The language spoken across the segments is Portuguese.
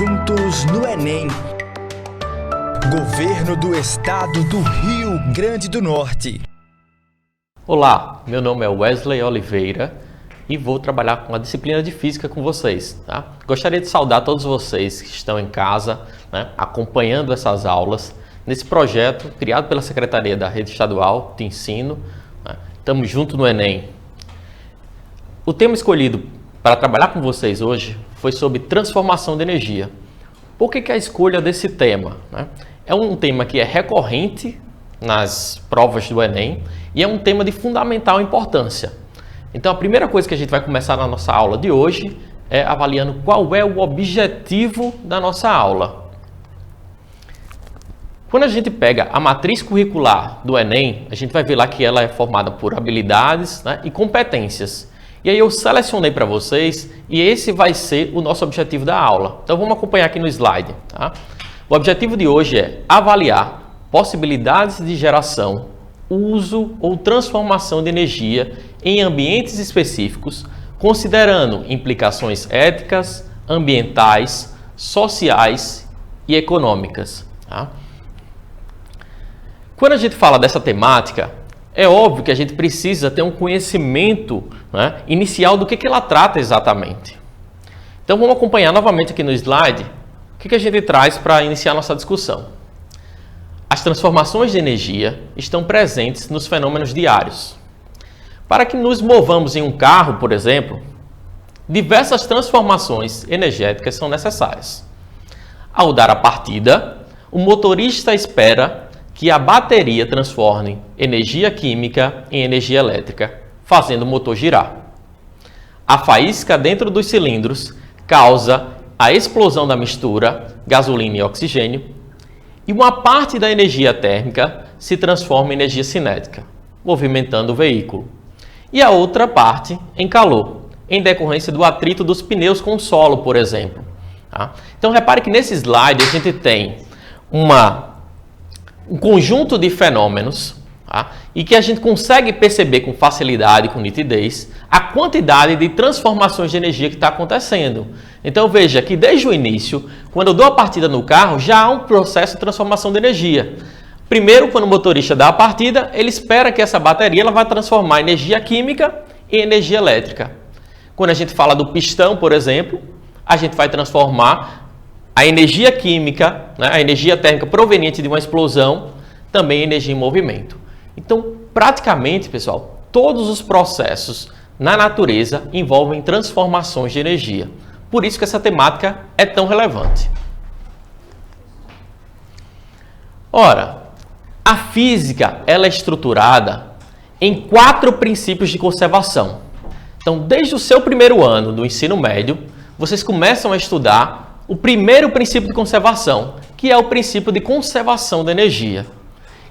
juntos no Enem. Governo do Estado do Rio Grande do Norte. Olá, meu nome é Wesley Oliveira e vou trabalhar com a disciplina de Física com vocês. Tá? Gostaria de saudar todos vocês que estão em casa, acompanhando essas aulas, nesse projeto criado pela Secretaria da Rede Estadual de Ensino. Estamos juntos no Enem. O tema escolhido para trabalhar com vocês hoje foi sobre transformação de energia. Por que a escolha desse tema? É um tema que é recorrente nas provas do Enem e é um tema de fundamental importância. Então, a primeira coisa que a gente vai começar na nossa aula de hoje é avaliando qual é o objetivo da nossa aula. Quando a gente pega a matriz curricular do Enem, a gente vai ver lá que ela é formada por habilidades e competências. E aí eu selecionei para vocês e esse vai ser o nosso objetivo da aula. Então vamos acompanhar aqui no slide. Tá? O objetivo de hoje é avaliar possibilidades de geração, uso ou transformação de energia em ambientes específicos, considerando implicações éticas, ambientais, sociais e econômicas. Tá? Quando a gente fala dessa temática, é óbvio que a gente precisa ter um conhecimento inicial do que ela trata exatamente. Então vamos acompanhar novamente aqui no slide o que a gente traz para iniciar nossa discussão. As transformações de energia estão presentes nos fenômenos diários. Para que nos movamos em um carro, por exemplo, diversas transformações energéticas são necessárias. Ao dar a partida, o motorista espera que a bateria transforme energia química em energia elétrica, fazendo o motor girar. A faísca dentro dos cilindros causa a explosão da mistura gasolina e oxigênio, e uma parte da energia térmica se transforma em energia cinética, movimentando o veículo. E a outra parte em calor, em decorrência do atrito dos pneus com o solo, por exemplo. Tá? Então repare que nesse slide a gente tem um conjunto de fenômenos, tá? E que a gente consegue perceber com facilidade, com nitidez, a quantidade de transformações de energia que está acontecendo. Então veja que desde o início, quando eu dou a partida no carro, já há um processo de transformação de energia. Primeiro, quando o motorista dá a partida, ele espera que essa bateria ela vai transformar energia química em energia elétrica. Quando a gente fala do pistão, por exemplo, a gente vai transformar a energia química, a energia térmica proveniente de uma explosão, também energia em movimento. Então, praticamente, pessoal, todos os processos na natureza envolvem transformações de energia. Por isso que essa temática é tão relevante. Ora, a física ela é estruturada em 4 princípios de conservação. Então, desde o seu primeiro ano do ensino médio, vocês começam a estudar o primeiro princípio de conservação, que é o princípio de conservação da energia.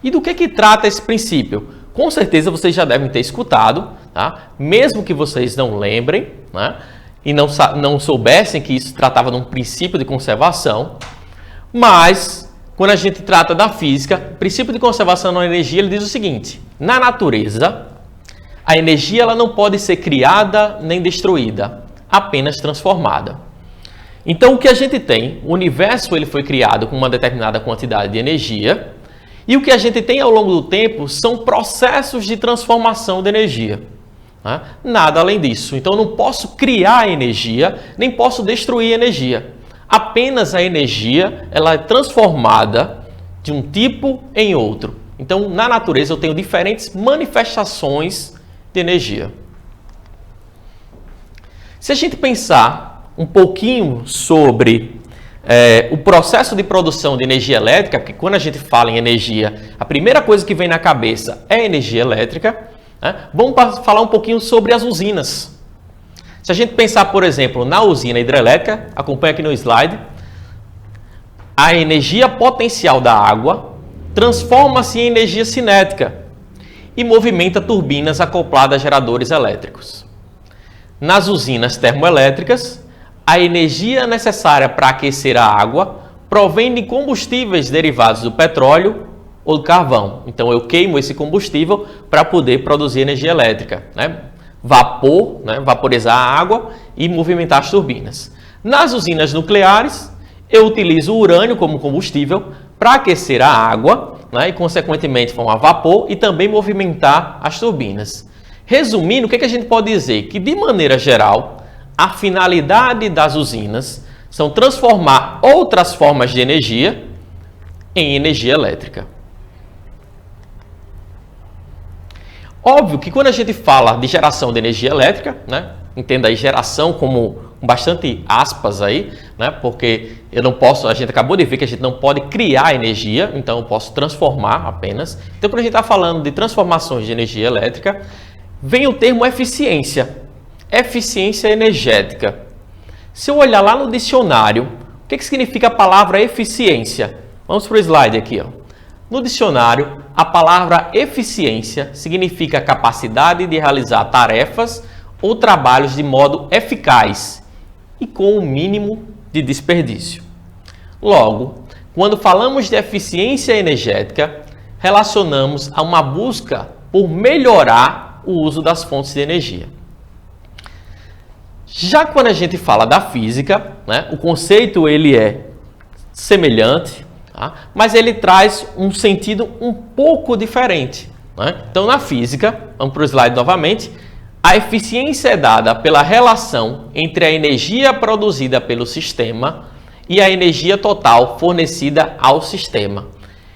E do que trata esse princípio? Com certeza vocês já devem ter escutado, tá? Mesmo que vocês não lembrem, e não soubessem que isso tratava de um princípio de conservação, mas quando a gente trata da física, o princípio de conservação da energia ele diz o seguinte: na natureza, a energia ela não pode ser criada nem destruída, apenas transformada. Então, o que a gente tem, o universo ele foi criado com uma determinada quantidade de energia e o que a gente tem ao longo do tempo são processos de transformação de energia. Nada além disso. Então, eu não posso criar energia, nem posso destruir energia. Apenas a energia ela é transformada de um tipo em outro. Então, na natureza, eu tenho diferentes manifestações de energia. Se a gente pensar um pouquinho sobre o processo de produção de energia elétrica, que quando a gente fala em energia, a primeira coisa que vem na cabeça é energia elétrica, vamos falar um pouquinho sobre as usinas. Se a gente pensar, por exemplo, na usina hidrelétrica, acompanha aqui no slide, a energia potencial da água transforma-se em energia cinética e movimenta turbinas acopladas a geradores elétricos. Nas usinas termoelétricas, a energia necessária para aquecer a água provém de combustíveis derivados do petróleo ou do carvão. Então, eu queimo esse combustível para poder produzir energia elétrica, vapor, vaporizar a água e movimentar as turbinas. Nas usinas nucleares, eu utilizo o urânio como combustível para aquecer a água, né, e, consequentemente, formar vapor e também movimentar as turbinas. Resumindo, o que a gente pode dizer? Que, de maneira geral, a finalidade das usinas são transformar outras formas de energia em energia elétrica. Óbvio que quando a gente fala de geração de energia elétrica, né, entenda aí geração como bastante aspas aí, né, porque eu não posso, a gente acabou de ver que a gente não pode criar energia, então eu posso transformar apenas. Então, quando a gente está falando de transformações de energia elétrica, vem o termo eficiência, eficiência energética. Se eu olhar lá no dicionário, o que significa a palavra eficiência? Vamos para o slide aqui, ó. No dicionário, a palavra eficiência significa capacidade de realizar tarefas ou trabalhos de modo eficaz e com o mínimo de desperdício. Logo, quando falamos de eficiência energética, relacionamos a uma busca por melhorar o uso das fontes de energia. Já quando a gente fala da física, né, o conceito ele é semelhante, tá? Mas ele traz um sentido um pouco diferente, né? Então, na física, vamos para o slide novamente, a eficiência é dada pela relação entre a energia produzida pelo sistema e a energia total fornecida ao sistema.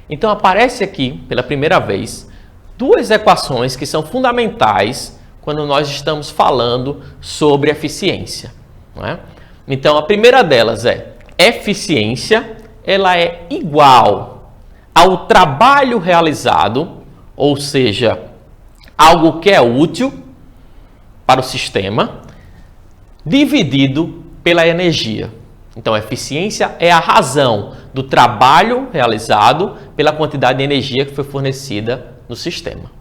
Então, aparece aqui, pela primeira vez, duas equações que são fundamentais quando nós estamos falando sobre eficiência, não é? Então, a primeira delas é eficiência, ela é igual ao trabalho realizado, ou seja, algo que é útil para o sistema, dividido pela energia. Então, a eficiência é a razão do trabalho realizado pela quantidade de energia que foi fornecida no sistema.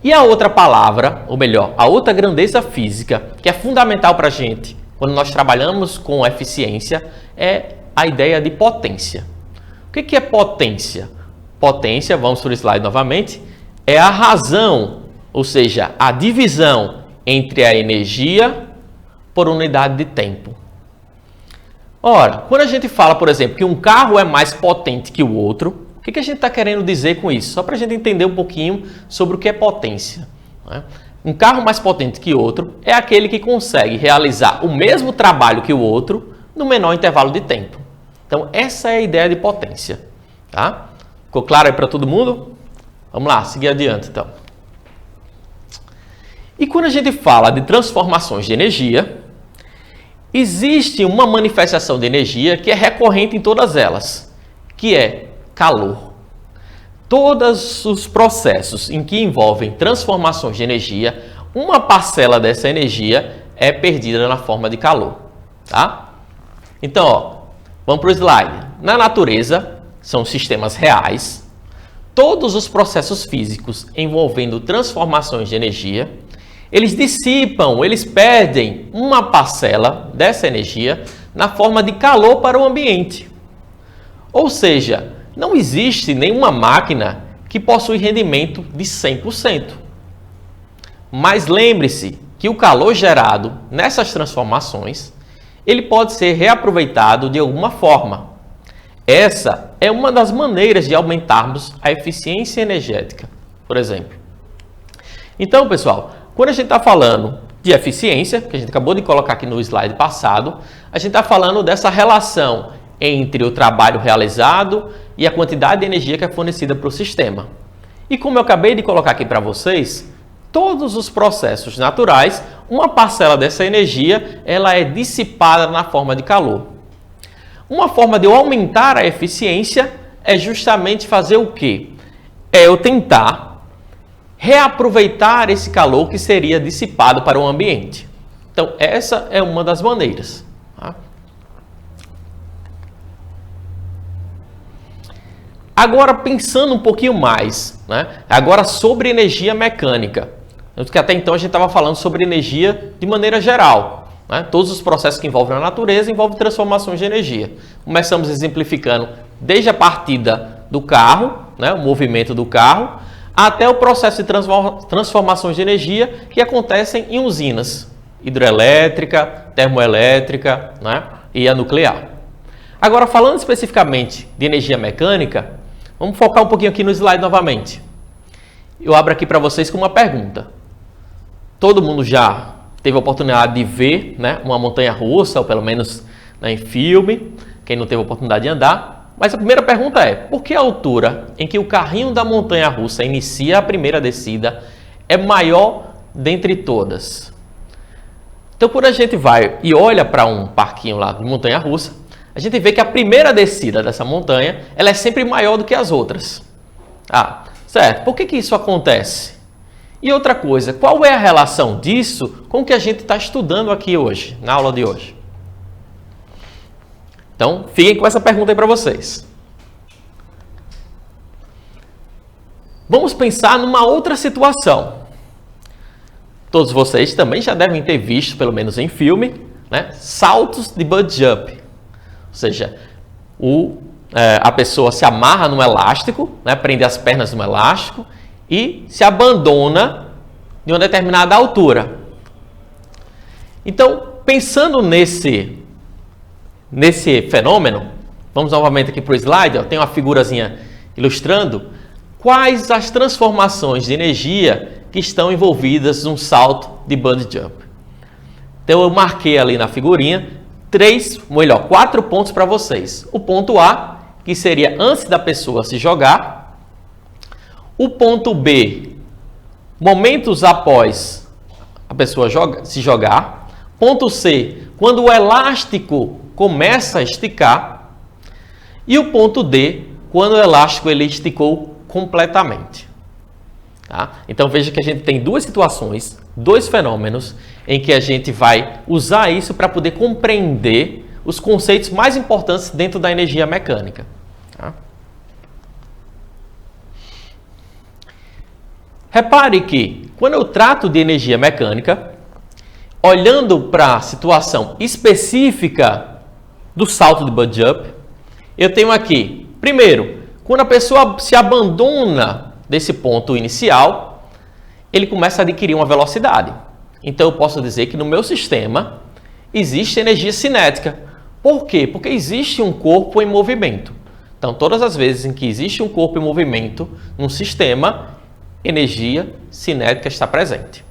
E a outra palavra, ou melhor, a outra grandeza física, que é fundamental para a gente quando nós trabalhamos com eficiência, é a ideia de potência. O que é potência? Potência, vamos para o slide novamente, é a razão, ou seja, a divisão entre a energia por unidade de tempo. Ora, quando a gente fala, por exemplo, que um carro é mais potente que o outro, o que a gente está querendo dizer com isso? Só para a gente entender um pouquinho sobre o que é potência, né? Um carro mais potente que outro é aquele que consegue realizar o mesmo trabalho que o outro no menor intervalo de tempo. Então, essa é a ideia de potência, tá? Ficou claro aí para todo mundo? Vamos lá, seguir adiante então. E quando a gente fala de transformações de energia, existe uma manifestação de energia que é recorrente em todas elas, que é calor. Todos os processos em que envolvem transformações de energia, uma parcela dessa energia é perdida na forma de calor, tá? Então, ó, vamos para o slide. Na natureza, são sistemas reais. Todos os processos físicos envolvendo transformações de energia, eles dissipam, eles perdem uma parcela dessa energia na forma de calor para o ambiente. Ou seja, não existe nenhuma máquina que possui rendimento de 100%. Mas lembre-se que o calor gerado nessas transformações, ele pode ser reaproveitado de alguma forma. Essa é uma das maneiras de aumentarmos a eficiência energética, por exemplo. Então, pessoal, quando a gente está falando de eficiência, que a gente acabou de colocar aqui no slide passado, a gente está falando dessa relação entre o trabalho realizado e a quantidade de energia que é fornecida para o sistema. E como eu acabei de colocar aqui para vocês, todos os processos naturais, uma parcela dessa energia ela é dissipada na forma de calor. Uma forma de eu aumentar a eficiência é justamente fazer o quê? É eu tentar reaproveitar esse calor que seria dissipado para o ambiente. Então, essa é uma das maneiras, tá? Agora, pensando um pouquinho mais, né? Agora sobre energia mecânica. Porque até então a gente estava falando sobre energia de maneira geral, né? Todos os processos que envolvem a natureza envolvem transformações de energia. Começamos exemplificando desde a partida do carro, né? O movimento do carro, até o processo de transformações de energia que acontecem em usinas hidroelétrica, termoelétrica, né? E a nuclear. Agora, falando especificamente de energia mecânica, vamos focar um pouquinho aqui no slide novamente. Eu abro aqui para vocês com uma pergunta. Todo mundo já teve a oportunidade de ver, né, uma montanha-russa, ou pelo menos, né, em filme, quem não teve a oportunidade de andar. Mas a primeira pergunta é, por que a altura em que o carrinho da montanha-russa inicia a primeira descida é maior dentre todas? Então, quando a gente vai e olha para um parquinho lá de montanha-russa, a gente vê que a primeira descida dessa montanha, ela é sempre maior do que as outras. Ah, certo. Por que isso acontece? E outra coisa, qual é a relação disso com o que a gente está estudando aqui hoje, na aula de hoje? Então, fiquem com essa pergunta aí para vocês. Vamos pensar numa outra situação. Todos vocês também já devem ter visto, pelo menos em filme, né, saltos de bungee jump. Ou seja, a pessoa se amarra num elástico, né, prende as pernas num elástico e se abandona de uma determinada altura. Então, pensando nesse fenômeno, vamos novamente aqui para o slide, ó, tem uma figurazinha ilustrando quais as transformações de energia que estão envolvidas num salto de bungee jump. Então, eu marquei ali na figurinha 4 pontos para vocês. O ponto A, que seria antes da pessoa se jogar. O ponto B, momentos após a pessoa se jogar. Ponto C, quando o elástico começa a esticar. E o ponto D, quando o elástico ele esticou completamente. Tá? Então veja que a gente tem duas situações, dois fenômenos, em que a gente vai usar isso para poder compreender os conceitos mais importantes dentro da energia mecânica. Tá? Repare que, quando eu trato de energia mecânica, olhando para a situação específica do salto de bungee jump, eu tenho aqui, primeiro, quando a pessoa se abandona desse ponto inicial, ele começa a adquirir uma velocidade. Então, eu posso dizer que no meu sistema existe energia cinética. Por quê? Porque existe um corpo em movimento. Então, todas as vezes em que existe um corpo em movimento num sistema, energia cinética está presente.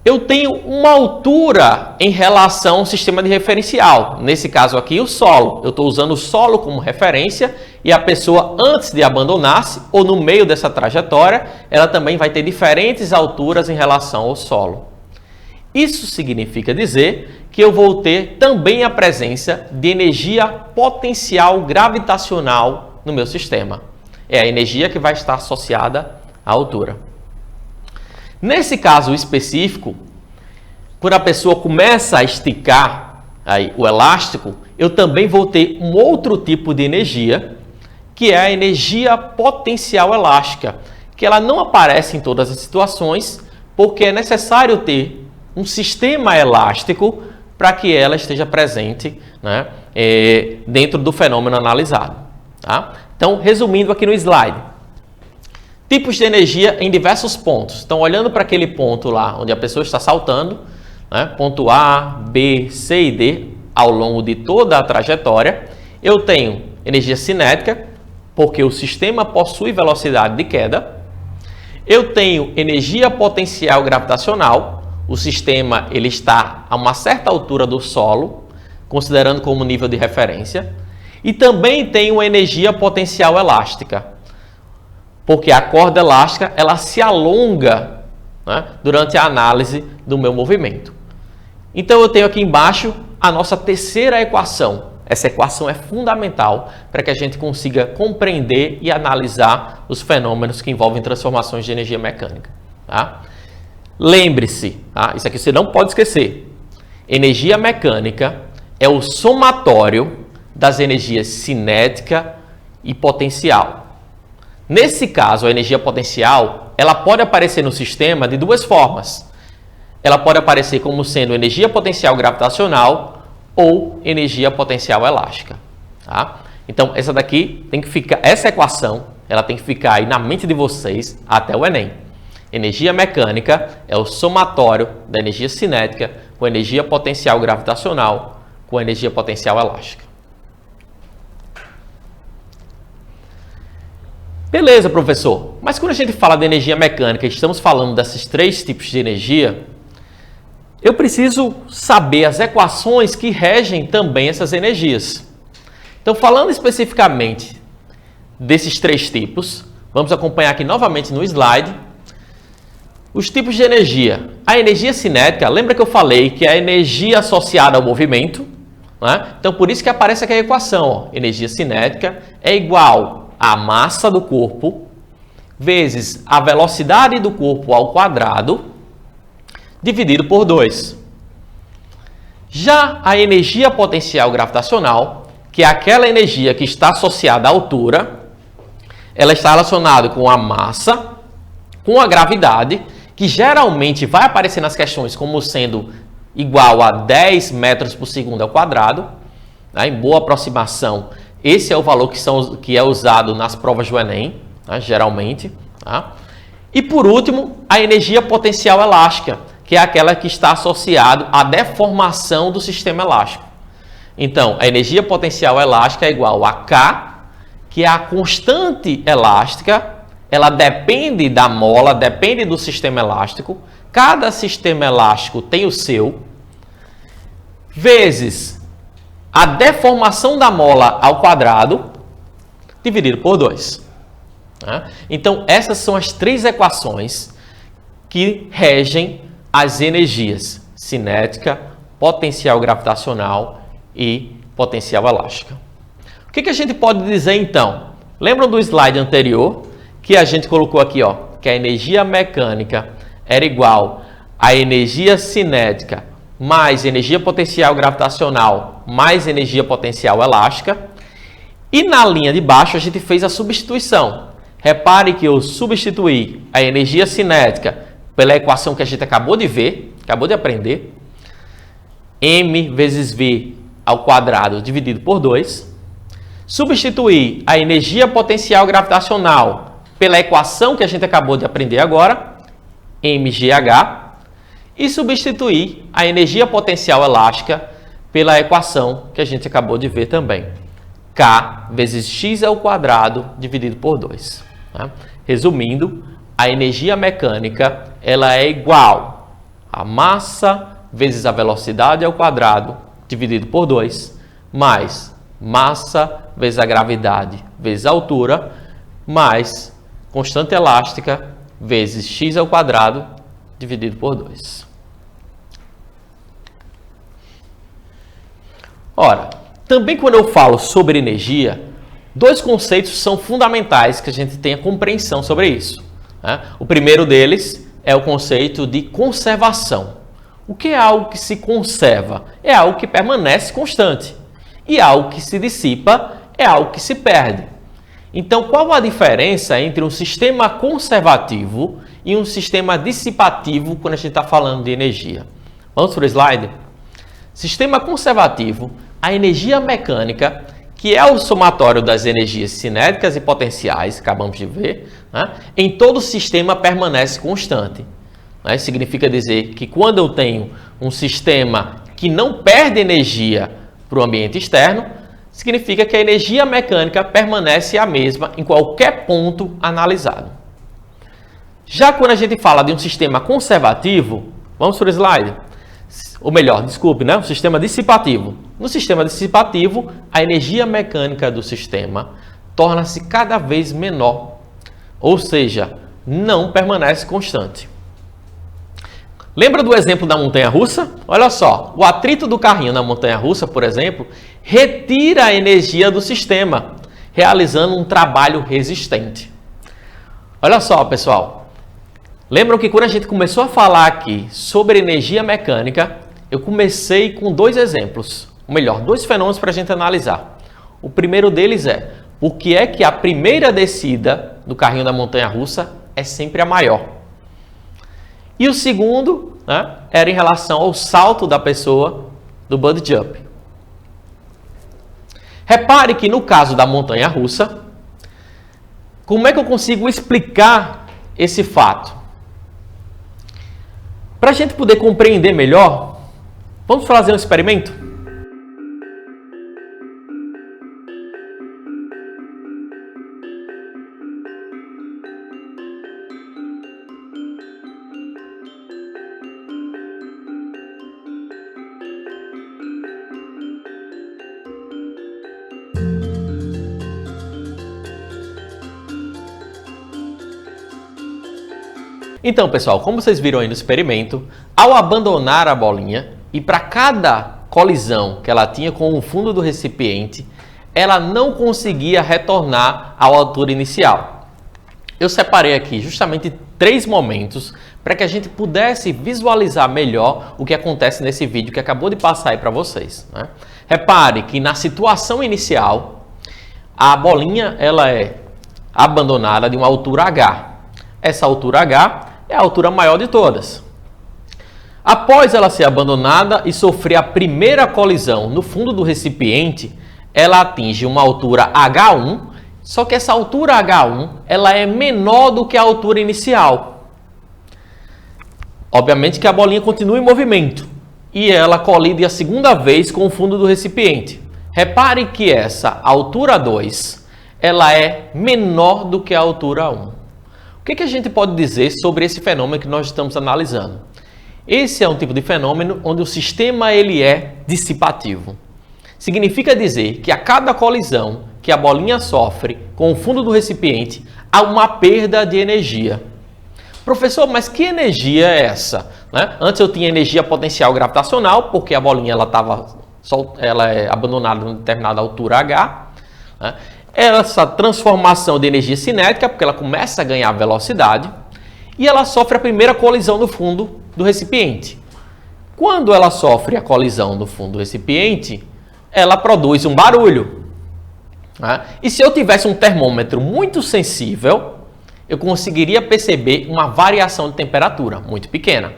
Eu tenho uma altura em relação ao sistema de referencial. Nesse caso aqui, o solo. Eu estou usando o solo como referência e a pessoa, antes de abandonar-se ou no meio dessa trajetória, ela também vai ter diferentes alturas em relação ao solo. Isso significa dizer que eu vou ter também a presença de energia potencial gravitacional no meu sistema. É a energia que vai estar associada à altura. Nesse caso específico, quando a pessoa começa a esticar aí, o elástico, eu também vou ter um outro tipo de energia, que é a energia potencial elástica, que ela não aparece em todas as situações, porque é necessário ter um sistema elástico para que ela esteja presente, né, dentro do fenômeno analisado. Tá? Então, resumindo aqui no slide. Tipos de energia em diversos pontos. Então, olhando para aquele ponto lá onde a pessoa está saltando, né, ponto A, B, C e D, ao longo de toda a trajetória, eu tenho energia cinética, porque o sistema possui velocidade de queda. Eu tenho energia potencial gravitacional, o sistema ele está a uma certa altura do solo, considerando como nível de referência. E também tenho energia potencial elástica, porque a corda elástica ela se alonga, né, durante a análise do meu movimento. Então eu tenho aqui embaixo a nossa terceira equação. Essa equação é fundamental para que a gente consiga compreender e analisar os fenômenos que envolvem transformações de energia mecânica. Tá? Lembre-se, tá? Isso aqui você não pode esquecer. Energia mecânica é o somatório das energias cinética e potencial. Nesse caso, a energia potencial, ela pode aparecer no sistema de duas formas. Ela pode aparecer como sendo energia potencial gravitacional ou energia potencial elástica. Tá? Então, essa equação, ela tem que ficar aí na mente de vocês até o Enem. Energia mecânica é o somatório da energia cinética com energia potencial gravitacional com a energia potencial elástica. Beleza, professor, mas quando a gente fala de energia mecânica, estamos falando desses 3 tipos de energia, eu preciso saber as equações que regem também essas energias. Então, falando especificamente desses 3 tipos, vamos acompanhar aqui novamente no slide os tipos de energia. A energia cinética, lembra que eu falei que é a energia associada ao movimento, né? Então, por isso que aparece aqui a equação, ó. Energia cinética é igual a massa do corpo vezes a velocidade do corpo ao quadrado dividido por 2. Já a energia potencial gravitacional, que é aquela energia que está associada à altura, ela está relacionada com a massa, com a gravidade, que geralmente vai aparecer nas questões como sendo igual a 10 metros por segundo ao quadrado, né? Em boa aproximação, esse é o valor que é usado nas provas do Enem, né? Geralmente. Tá? E por último, a energia potencial elástica, que é aquela que está associada à deformação do sistema elástico. Então, a energia potencial elástica é igual a K, que é a constante elástica, ela depende da mola, depende do sistema elástico, cada sistema elástico tem o seu, vezes a deformação da mola ao quadrado, dividido por 2. Então, essas são as 3 equações que regem as energias cinética, potencial gravitacional e potencial elástica. O que a gente pode dizer então? Lembram do slide anterior que a gente colocou aqui, ó, que a energia mecânica era igual a energia cinética mais energia potencial gravitacional mais energia potencial elástica. E na linha de baixo a gente fez a substituição. Repare que eu substituí a energia cinética pela equação que a gente acabou de ver, acabou de aprender. M vezes V ao quadrado dividido por 2. Substituí a energia potencial gravitacional pela equação que a gente acabou de aprender agora, mgh. E substituir a energia potencial elástica pela equação que a gente acabou de ver também. K vezes x ao quadrado dividido por 2. Tá? Resumindo, a energia mecânica ela é igual a massa vezes a velocidade ao quadrado dividido por 2, mais massa vezes a gravidade vezes a altura, mais constante elástica vezes x ao quadrado dividido por 2. Ora, também quando eu falo sobre energia, 2 conceitos são fundamentais que a gente tenha compreensão sobre isso. Né? O primeiro deles é o conceito de conservação. O que é algo que se conserva? É algo que permanece constante. E algo que se dissipa é algo que se perde. Então, qual a diferença entre um sistema conservativo e um sistema dissipativo quando a gente está falando de energia? Vamos para o slide? Sistema conservativo, a energia mecânica, que é o somatório das energias cinéticas e potenciais, acabamos de ver, né? Em todo o sistema permanece constante. Né? Significa dizer que quando eu tenho um sistema que não perde energia para o ambiente externo, significa que a energia mecânica permanece a mesma em qualquer ponto analisado. Já quando a gente fala de um sistema conservativo, vamos para o slide. Ou melhor, desculpe, né? Um sistema dissipativo. No sistema dissipativo, a energia mecânica do sistema torna-se cada vez menor, ou seja, não permanece constante. Lembra do exemplo da montanha-russa? Olha só, o atrito do carrinho na montanha-russa, por exemplo, retira a energia do sistema, realizando um trabalho resistente. Olha só, pessoal. Lembram que quando a gente começou a falar aqui sobre energia mecânica, eu comecei com 2 exemplos, ou melhor, 2 fenômenos para a gente analisar. O primeiro deles é, por que é que a primeira descida do carrinho da montanha-russa é sempre a maior? E o segundo, né, era em relação ao salto da pessoa do bungee jump. Repare que no caso da montanha-russa, como é que eu consigo explicar esse fato? Para a gente poder compreender melhor, vamos fazer um experimento? Então, pessoal, como vocês viram aí no experimento, ao abandonar a bolinha e para cada colisão que ela tinha com o fundo do recipiente, ela não conseguia retornar à altura inicial. Eu separei aqui justamente 3 momentos para que a gente pudesse visualizar melhor o que acontece nesse vídeo que acabou de passar aí para vocês, né? Repare que na situação inicial, a bolinha ela é abandonada de uma altura H. Essa altura H é a altura maior de todas. Após ela ser abandonada e sofrer a primeira colisão no fundo do recipiente, ela atinge uma altura H1, só que essa altura H1 ela é menor do que a altura inicial. Obviamente que a bolinha continua em movimento e ela colide a segunda vez com o fundo do recipiente. Repare que essa altura 2 ela é menor do que a altura 1. O que a gente pode dizer sobre esse fenômeno que nós estamos analisando? Esse é um tipo de fenômeno onde o sistema ele é dissipativo. Significa dizer que a cada colisão que a bolinha sofre com o fundo do recipiente, há uma perda de energia. Professor, mas que energia é essa? Né? Antes eu tinha energia potencial gravitacional, porque a bolinha ela é abandonada em determinada altura H. Né? Essa transformação de energia cinética, porque ela começa a ganhar velocidade, e ela sofre a primeira colisão no fundo do recipiente. Quando ela sofre a colisão no fundo do recipiente, ela produz um barulho. Né? E se eu tivesse um termômetro muito sensível, eu conseguiria perceber uma variação de temperatura muito pequena.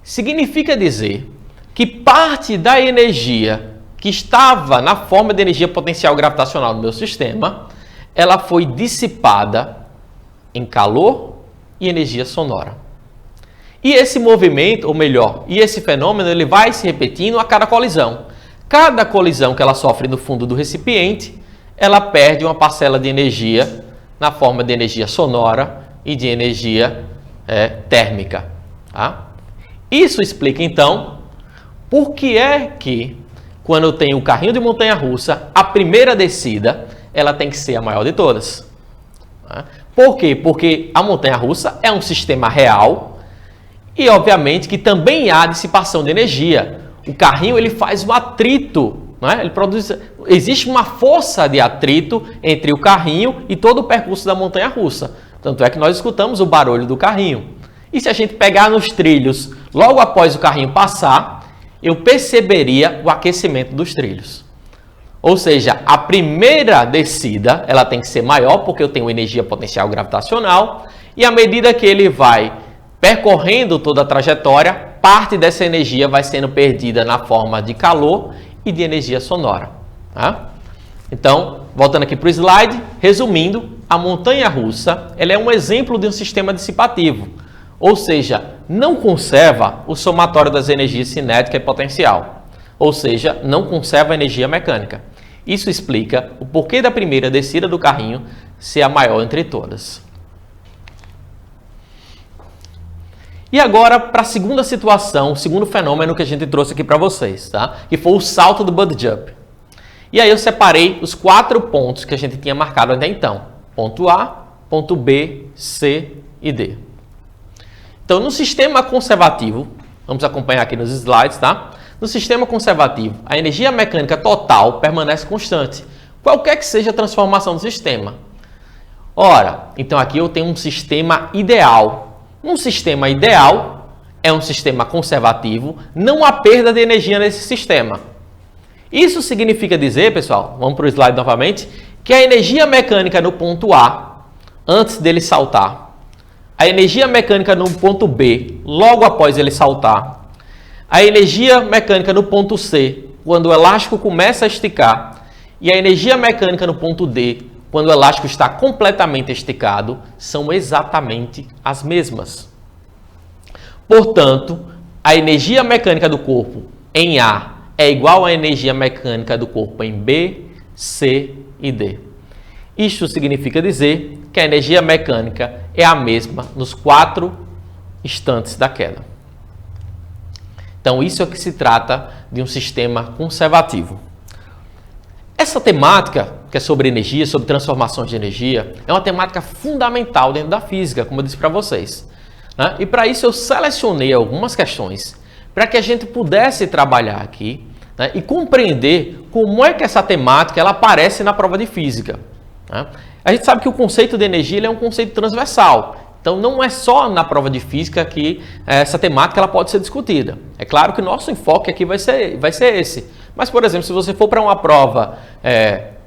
Significa dizer que parte da energia que estava na forma de energia potencial gravitacional no meu sistema, ela foi dissipada em calor e energia sonora. E esse movimento, ou melhor, esse fenômeno, ele vai se repetindo a cada colisão. Cada colisão que ela sofre no fundo do recipiente, ela perde uma parcela de energia na forma de energia sonora e de energia térmica. Tá? Isso explica, então, por que é que, quando eu tenho o carrinho de montanha-russa, a primeira descida, ela tem que ser a maior de todas. Tá? Por quê? Porque a montanha-russa é um sistema real e, obviamente, que também há dissipação de energia. O carrinho ele faz um atrito, né? Existe uma força de atrito entre o carrinho e todo o percurso da montanha-russa. Tanto é que nós escutamos o barulho do carrinho. E se a gente pegar nos trilhos, logo após o carrinho passar, eu perceberia o aquecimento dos trilhos. Ou seja, a primeira descida ela tem que ser maior, porque eu tenho energia potencial gravitacional, e à medida que ele vai percorrendo toda a trajetória, parte dessa energia vai sendo perdida na forma de calor e de energia sonora. Tá? Então, voltando aqui para o slide, resumindo, a montanha-russa ela é um exemplo de um sistema dissipativo, ou seja, não conserva o somatório das energias cinética e potencial, ou seja, não conserva a energia mecânica. Isso explica o porquê da primeira descida do carrinho ser a maior entre todas. E agora para a segunda situação, o segundo fenômeno que a gente trouxe aqui para vocês, tá? Que foi o salto do Bud Jump. E aí eu separei os 4 pontos que a gente tinha marcado até então. Ponto A, ponto B, C e D. Então no sistema conservativo, vamos acompanhar aqui nos slides, tá? No sistema conservativo, a energia mecânica total permanece constante, qualquer que seja a transformação do sistema. Ora, então aqui eu tenho um sistema ideal. Um sistema ideal é um sistema conservativo, não há perda de energia nesse sistema. Isso significa dizer, pessoal, vamos para o slide novamente, que a energia mecânica no ponto A, antes dele saltar, a energia mecânica no ponto B, logo após ele saltar, a energia mecânica no ponto C, quando o elástico começa a esticar, e a energia mecânica no ponto D, quando o elástico está completamente esticado, são exatamente as mesmas. Portanto, a energia mecânica do corpo em A é igual à energia mecânica do corpo em B, C e D. Isto significa dizer que a energia mecânica é a mesma nos 4 instantes da queda. Então, isso é que se trata de um sistema conservativo. Essa temática, que é sobre energia, sobre transformações de energia, é uma temática fundamental dentro da física, como eu disse para vocês. né? E para isso eu selecionei algumas questões para que a gente pudesse trabalhar aqui, né, e compreender como é que essa temática ela aparece na prova de física, né? A gente sabe que o conceito de energia ele é um conceito transversal. Então, não é só na prova de física que essa temática ela pode ser discutida. É claro que o nosso enfoque aqui vai ser esse. Mas, por exemplo, se você for para uma prova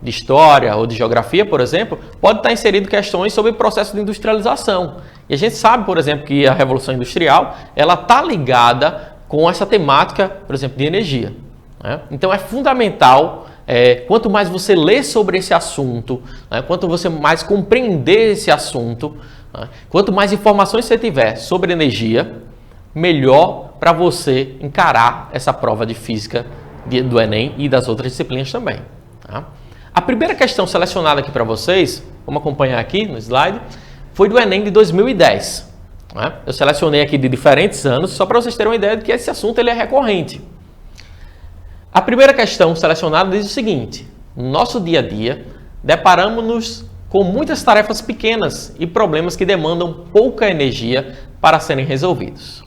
de história ou de geografia, por exemplo, pode estar inserido questões sobre o processo de industrialização. E a gente sabe, por exemplo, que a Revolução Industrial ela está ligada com essa temática, por exemplo, de energia, né? Então, é fundamental... quanto mais você lê sobre esse assunto, né, quanto você mais compreender esse assunto, né, quanto mais informações você tiver sobre energia, melhor para você encarar essa prova de física do Enem e das outras disciplinas também. Tá? A primeira questão selecionada aqui para vocês, vamos acompanhar aqui no slide, foi do Enem de 2010. Né? Eu selecionei aqui de diferentes anos, só para vocês terem uma ideia de que esse assunto ele é recorrente. A primeira questão selecionada diz o seguinte: no nosso dia a dia, deparamos-nos com muitas tarefas pequenas e problemas que demandam pouca energia para serem resolvidos.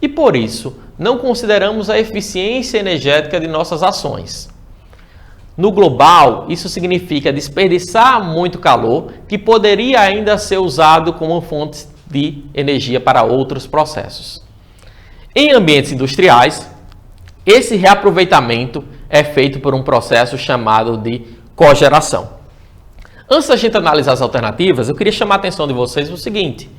E por isso, não consideramos a eficiência energética de nossas ações. No global, isso significa desperdiçar muito calor que poderia ainda ser usado como fonte de energia para outros processos. Em ambientes industriais, esse reaproveitamento é feito por um processo chamado de cogeração. Antes da gente analisar as alternativas, eu queria chamar a atenção de vocês no seguinte: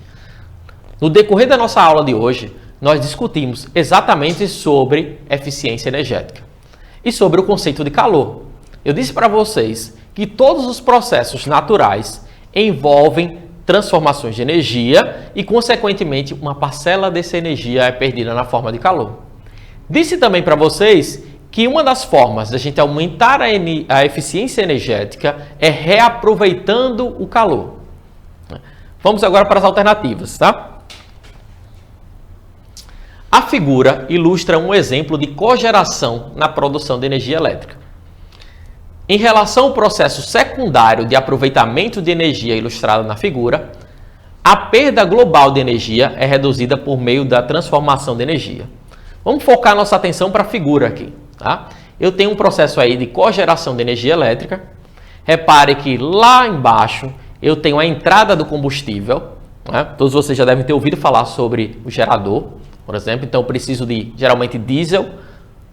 no decorrer da nossa aula de hoje, nós discutimos exatamente sobre eficiência energética e sobre o conceito de calor. Eu disse para vocês que todos os processos naturais envolvem transformações de energia e, consequentemente, uma parcela dessa energia é perdida na forma de calor. Disse também para vocês que uma das formas da gente aumentar a eficiência energética é reaproveitando o calor. Vamos agora para as alternativas, tá? A figura ilustra um exemplo de cogeração na produção de energia elétrica. Em relação ao processo secundário de aproveitamento de energia ilustrado na figura, a perda global de energia é reduzida por meio da transformação de energia. Vamos focar nossa atenção para a figura aqui, tá? Eu tenho um processo aí de cogeração de energia elétrica. Repare que lá embaixo eu tenho a entrada do combustível, né? Todos vocês já devem ter ouvido falar sobre o gerador, por exemplo. Então eu preciso de, geralmente, diesel,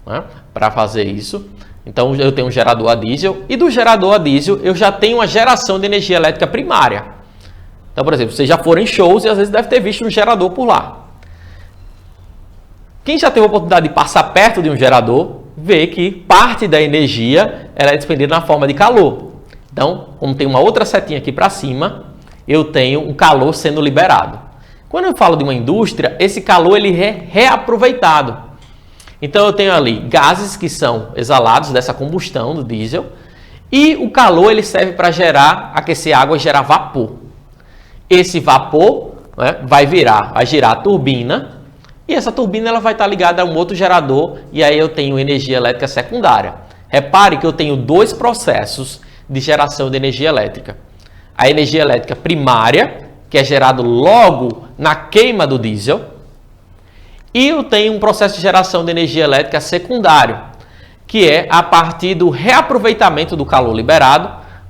né, para fazer isso. Então eu tenho um gerador a diesel e do gerador a diesel eu já tenho uma geração de energia elétrica primária. Então, por exemplo, vocês já foram em shows e às vezes deve ter visto um gerador por lá. Quem já teve a oportunidade de passar perto de um gerador, vê que parte da energia ela é despendida na forma de calor. Então, como tem uma outra setinha aqui para cima, eu tenho um calor sendo liberado. Quando eu falo de uma indústria, esse calor ele é reaproveitado. Então, eu tenho ali gases que são exalados dessa combustão do diesel e o calor ele serve para aquecer água e gerar vapor. Esse vapor, né, vai girar a turbina. E essa turbina ela vai estar ligada a um outro gerador e aí eu tenho energia elétrica secundária. Repare que eu tenho dois processos de geração de energia elétrica. A energia elétrica primária, que é gerada logo na queima do diesel, e eu tenho um processo de geração de energia elétrica secundário, que é a partir do reaproveitamento do calor liberado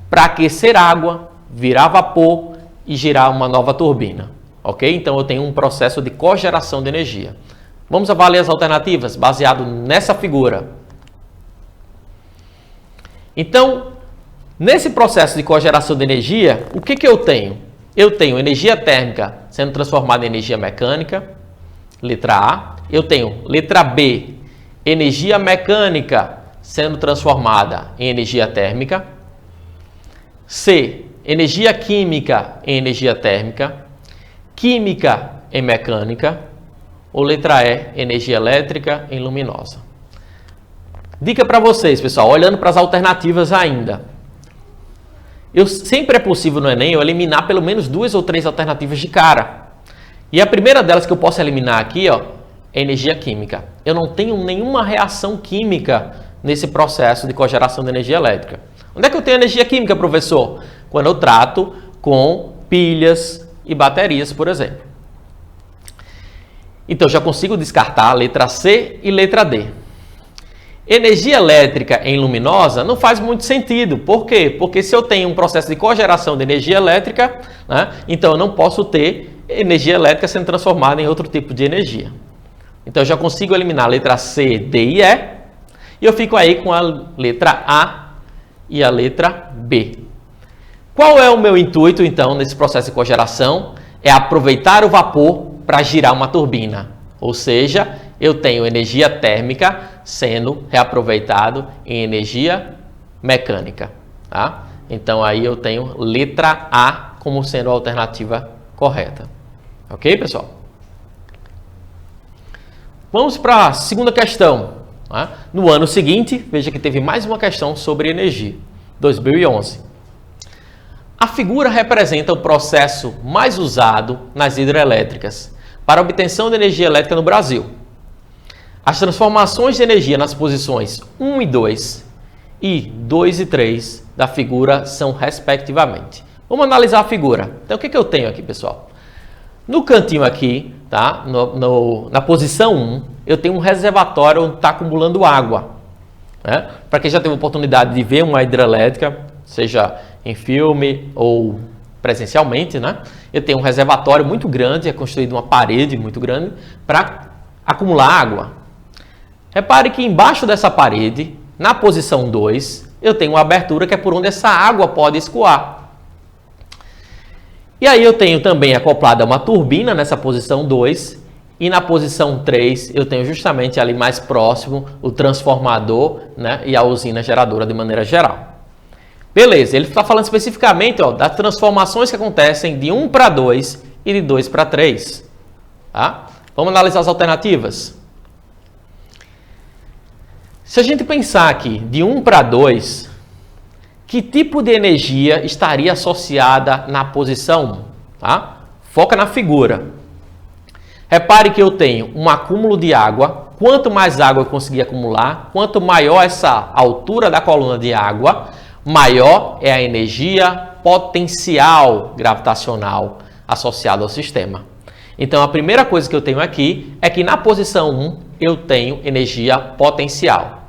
para aquecer água, virar vapor e girar uma nova turbina. Ok? Então eu tenho um processo de cogeração de energia. Vamos avaliar as alternativas baseado nessa figura. Então, nesse processo de cogeração de energia, o que eu tenho? Eu tenho energia térmica sendo transformada em energia mecânica, letra A. Eu tenho, letra B, energia mecânica sendo transformada em energia térmica. C, energia química em energia térmica. Química em mecânica, ou letra E, energia elétrica em luminosa. Dica para vocês, pessoal, olhando para as alternativas ainda. Sempre é possível no Enem eu eliminar pelo menos 2 ou 3 alternativas de cara. E a primeira delas que eu posso eliminar aqui, ó, é energia química. Eu não tenho nenhuma reação química nesse processo de cogeração de energia elétrica. Onde é que eu tenho energia química, professor? Quando eu trato com pilhas e baterias, por exemplo. Então, já consigo descartar a letra C e letra D. Energia elétrica em luminosa não faz muito sentido. Por quê? Porque se eu tenho um processo de cogeração de energia elétrica, né, então eu não posso ter energia elétrica sendo transformada em outro tipo de energia. Então, eu já consigo eliminar a letra C, D e E. E eu fico aí com a letra A e a letra B. Qual é o meu intuito, então, nesse processo de cogeração? É aproveitar o vapor para girar uma turbina. Ou seja, eu tenho energia térmica sendo reaproveitado em energia mecânica. Tá? Então, aí eu tenho letra A como sendo a alternativa correta. Ok, pessoal? Vamos para a segunda questão. Tá? No ano seguinte, veja que teve mais uma questão sobre energia. 2011. A figura representa o processo mais usado nas hidrelétricas para a obtenção de energia elétrica no Brasil. As transformações de energia nas posições 1 e 2 e 2 e 3 da figura são respectivamente. Vamos analisar a figura. Então, o que eu tenho aqui, pessoal? No cantinho aqui, tá? Na posição 1, eu tenho um reservatório onde está acumulando água. Né? Para quem já teve a oportunidade de ver uma hidrelétrica, seja em filme ou presencialmente, né? Eu tenho um reservatório muito grande, é construído uma parede muito grande para acumular água. Repare que embaixo dessa parede, na posição 2, eu tenho uma abertura que é por onde essa água pode escoar. E aí eu tenho também acoplada uma turbina nessa posição 2 e na posição 3 eu tenho justamente ali mais próximo o transformador, né, e a usina geradora de maneira geral. Beleza, ele está falando especificamente das transformações que acontecem de 1 para 2 e de 2 para 3. Tá? Vamos analisar as alternativas. Se a gente pensar aqui de 1 para 2, que tipo de energia estaria associada na posição 1? Tá? Foca na figura. Repare que eu tenho um acúmulo de água. Quanto mais água eu conseguir acumular, quanto maior essa altura da coluna de água, maior é a energia potencial gravitacional associada ao sistema. Então, a primeira coisa que eu tenho aqui é que na posição 1 eu tenho energia potencial.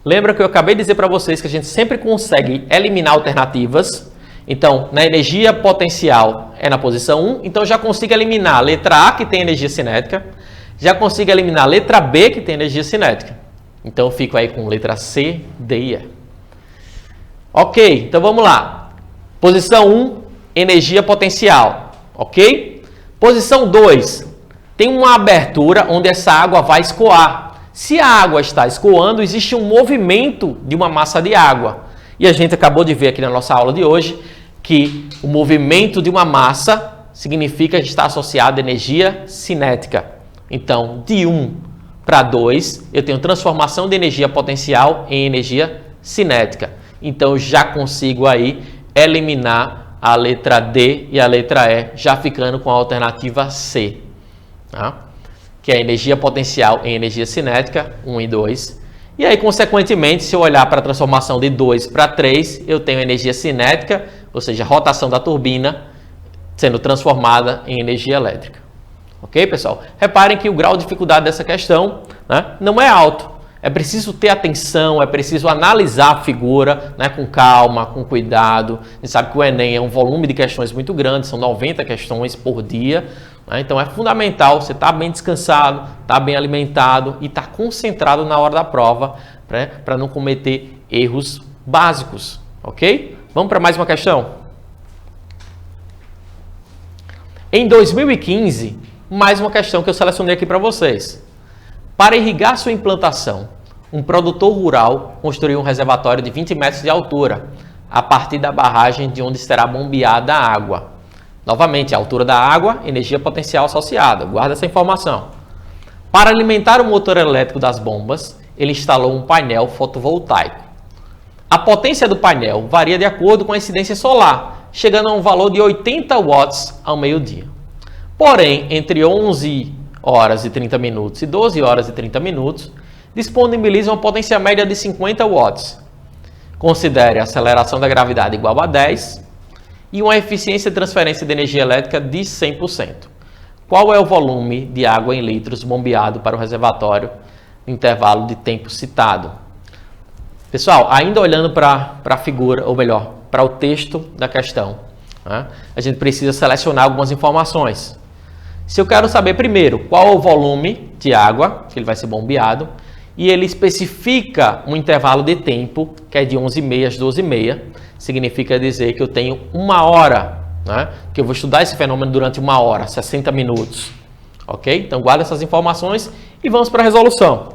Lembra que eu acabei de dizer para vocês que a gente sempre consegue eliminar alternativas. Então, na energia potencial é na posição 1, então já consigo eliminar a letra A, que tem energia cinética, já consigo eliminar a letra B, que tem energia cinética. Então, eu fico aí com letra C, D e E. Ok, então vamos lá. Posição 1, energia potencial. Ok? Posição 2, tem uma abertura onde essa água vai escoar. Se a água está escoando, existe um movimento de uma massa de água. E a gente acabou de ver aqui na nossa aula de hoje que o movimento de uma massa significa que está associado à energia cinética. Então, de 1 para 2, eu tenho transformação de energia potencial em energia cinética. Então, eu já consigo aí eliminar a letra D e a letra E, já ficando com a alternativa C. Tá? Que é a energia potencial em energia cinética, 1 e 2. E aí, consequentemente, se eu olhar para a transformação de 2 para 3, eu tenho energia cinética, ou seja, a rotação da turbina, sendo transformada em energia elétrica. Ok, pessoal? Reparem que o grau de dificuldade dessa questão, né, não é alto. É preciso ter atenção, é preciso analisar a figura, né, com calma, com cuidado. A gente sabe que o Enem é um volume de questões muito grande, são 90 questões por dia. Né? Então é fundamental você estar bem descansado, estar bem alimentado e estar concentrado na hora da prova, né, para não cometer erros básicos. Ok? Vamos para mais uma questão? Em 2015, mais uma questão que eu selecionei aqui para vocês. Para irrigar sua implantação, um produtor rural construiu um reservatório de 20 metros de altura, a partir da barragem de onde será bombeada a água. Novamente, a altura da água, energia potencial associada. Guarda essa informação. Para alimentar o motor elétrico das bombas, ele instalou um painel fotovoltaico. A potência do painel varia de acordo com a incidência solar, chegando a um valor de 80 watts ao meio-dia. Porém, entre 11 horas e 30 minutos e 12 horas e 30 minutos, disponibiliza uma potência média de 50 watts. Considere a aceleração da gravidade igual a 10 e uma eficiência de transferência de energia elétrica de 100%. qual é o volume de água em litros bombeado para o reservatório no intervalo de tempo citado. Pessoal, ainda olhando para a figura, ou melhor, para o texto da questão, né, a gente precisa selecionar algumas informações. Se eu quero saber primeiro qual é o volume de água que ele vai ser bombeado, e ele especifica um intervalo de tempo que é de 11h30 às 12h30, significa dizer que eu tenho 1 hora, né, que eu vou estudar esse fenômeno durante 1 hora, 60 minutos. Ok? Então guarda essas informações e vamos para a resolução.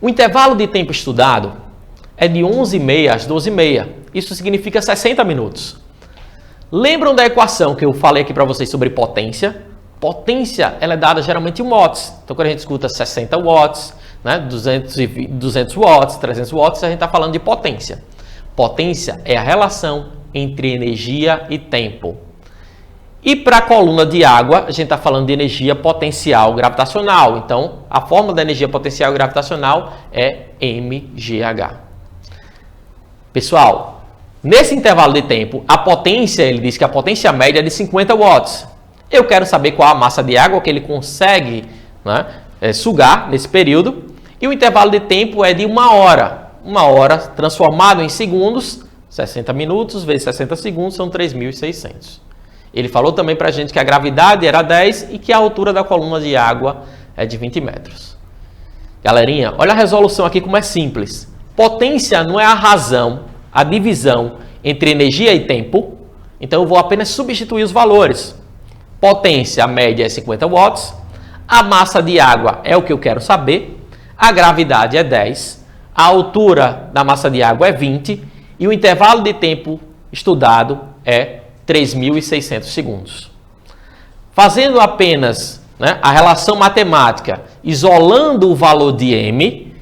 O intervalo de tempo estudado é de 11h30 às 12h30. Isso significa 60 minutos. Lembram da equação que eu falei aqui para vocês sobre potência? Potência ela é dada geralmente em watts. Então, quando a gente escuta 60 watts, né, 200 watts, 300 watts, a gente está falando de potência. Potência é a relação entre energia e tempo. E para a coluna de água, a gente está falando de energia potencial gravitacional. Então, a fórmula da energia potencial gravitacional é mGh. Pessoal, nesse intervalo de tempo, a potência, ele diz que a potência média é de 50 watts. Eu quero saber qual a massa de água que ele consegue, né, sugar nesse período. E o intervalo de tempo é de 1 hora. 1 hora transformado em segundos, 60 minutos vezes 60 segundos são 3.600. Ele falou também para a gente que a gravidade era 10 e que a altura da coluna de água é de 20 metros. Galerinha, olha a resolução aqui como é simples. Potência não é a razão, a divisão entre energia e tempo. Então eu vou apenas substituir os valores. Potência, a média é 50 watts. A massa de água é o que eu quero saber. A gravidade é 10. A altura da massa de água é 20. E o intervalo de tempo estudado é 3.600 segundos. Fazendo apenas, né, a relação matemática, isolando o valor de m,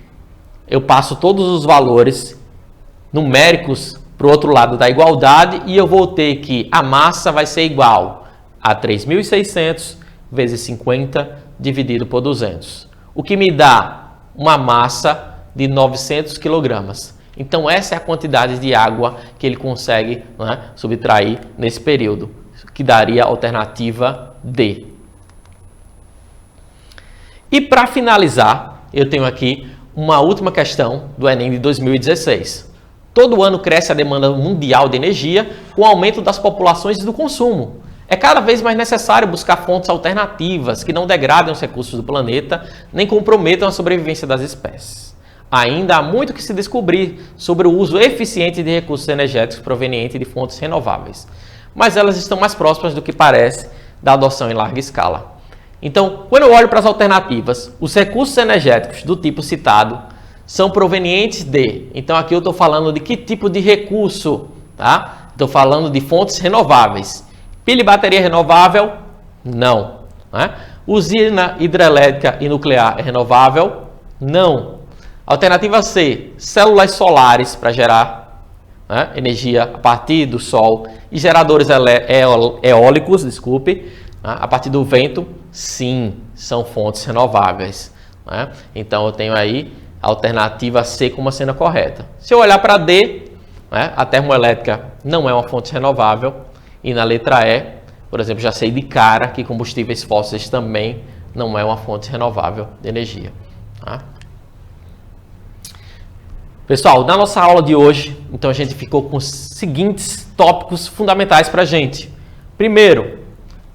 eu passo todos os valores numéricos para o outro lado da igualdade e eu vou ter que a massa vai ser igual a 3.600 vezes 50 dividido por 200, o que me dá uma massa de 900 kg. Então essa é a quantidade de água que ele consegue, né, subtrair nesse período, que daria a alternativa D. E para finalizar, eu tenho aqui uma última questão do Enem de 2016. Todo ano cresce a demanda mundial de energia com o aumento das populações e do consumo. É cada vez mais necessário buscar fontes alternativas que não degradem os recursos do planeta, nem comprometam a sobrevivência das espécies. Ainda há muito que se descobrir sobre o uso eficiente de recursos energéticos provenientes de fontes renováveis, mas elas estão mais próximas do que parece da adoção em larga escala. Então, quando eu olho para as alternativas, os recursos energéticos do tipo citado são provenientes de... Então, aqui eu estou falando de que tipo de recurso, tá? Estou falando de fontes renováveis. Pilha e bateria renovável? Não. Né? Usina hidrelétrica e nuclear é renovável? Não. Alternativa C, células solares para gerar, né, energia a partir do sol e geradores eólicos, a partir do vento, sim, são fontes renováveis. Né? Então eu tenho aí a alternativa C como sendo a correta. Se eu olhar para D, né, a termoelétrica não é uma fonte renovável e na letra E, por exemplo, já sei de cara que combustíveis fósseis também não é uma fonte renovável de energia. Tá? Pessoal, na nossa aula de hoje, então a gente ficou com os seguintes tópicos fundamentais para a gente. Primeiro,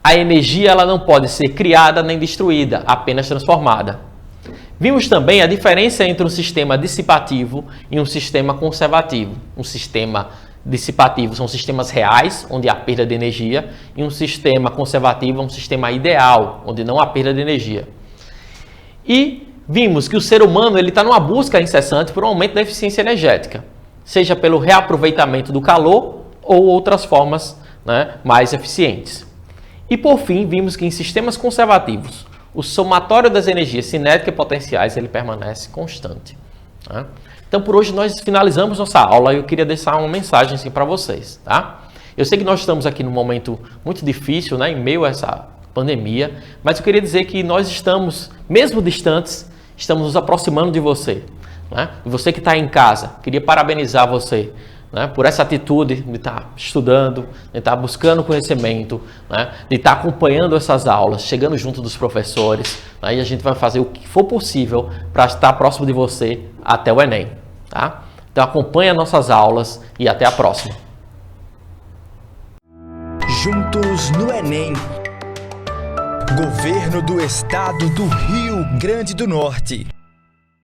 a energia ela não pode ser criada nem destruída, apenas transformada. Vimos também a diferença entre um sistema dissipativo e um sistema conservativo. Um sistema dissipativo são sistemas reais, onde há perda de energia, e um sistema conservativo é um sistema ideal, onde não há perda de energia. E vimos que o ser humano está numa busca incessante por um aumento da eficiência energética, seja pelo reaproveitamento do calor ou outras formas, né, mais eficientes. E por fim, vimos que em sistemas conservativos, o somatório das energias cinéticas e potenciais ele permanece constante. Tá? Então, por hoje, nós finalizamos nossa aula e eu queria deixar uma mensagem assim, para vocês. Tá? Eu sei que nós estamos aqui num momento muito difícil, né, em meio a essa pandemia, mas eu queria dizer que nós estamos, mesmo distantes, estamos nos aproximando de você. Né? E você que está em casa, queria parabenizar você né, por essa atitude de estar estudando, de estar buscando conhecimento, né, de estar acompanhando essas aulas, chegando junto dos professores, né, e a gente vai fazer o que for possível para estar próximo de você até o Enem. Tá? Então acompanhe as nossas aulas e até a próxima. Juntos no Enem. Governo do Estado do Rio Grande do Norte.